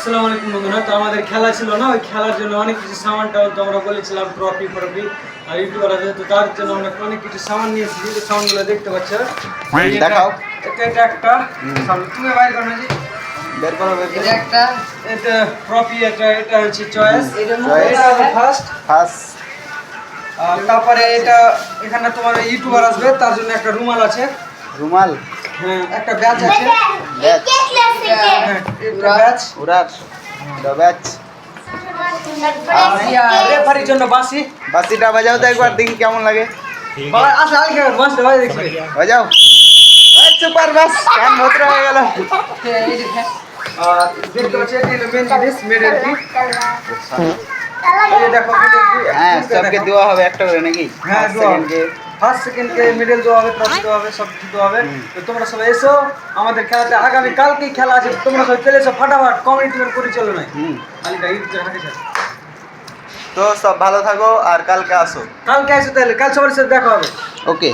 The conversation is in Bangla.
আসসালামু আলাইকুম বন্ধুরা। তো আমাদের খেলা ছিল না, ওই খেলার জন্য অনেক কিছু সামানটাও তো আমরা বলেছিলাম ট্রফি আর ইউটিউবার আছে, তো তার জন্য আমরা অনেক কিছু সামান নিয়েছি। যে সামানগুলো দেখতে পাচ্ছ, দেখাও। এটা একটা সামান, তুমি বাইর করো না, বের করো এটা একটা, এটা ট্রফি, এটা হচ্ছে চয়েস, এটা ফার্স্ট। আর তারপরে এটা এখানে তোমার ইউটিউবার আসবে, তার জন্য একটা রুমাল আছে। রুমাল, হ্যাঁ, একটা ব্যাচ আছে। ব্যাচ উড়ার ব্যাচ। রেফারির জন্য বাঁশি। বাসিটা বাজাও তো একবার, দেখি কেমন লাগে। আচ্ছা, আগে বাঁশিটা বাজে দেখি। বাজাও। সুপার বাস, কান ভদ্র হয়ে গেল। আর দেখতে পাচ্ছি এটা হলো মেন জিনিস, মেডেল কি। এই দেখো মেডেল কি। হ্যাঁ, সবকে দেওয়া হবে একটা করে নাকি? হ্যাঁ, সেকেন্ডকে ফার্স্ট সেকেন্ডকে মেডেল দেওয়া হবে, ট্রফি দেওয়া হবে, সব কিছু দেওয়া হবে। তো তোমরা সবাই এসো আমাদের খেলাতে। আগামী কালকেই খেলা আছে, তোমরা সবাই চলে এসো ফাটাফাট। কমিটি পরিচালনায় আলিকা ইউটিউবে হাঁটে। তো সব ভালো থাকো আর কালকে আসো। কালকে আসো, তাহলে কাল সবার সাথে দেখা হবে। ওকে।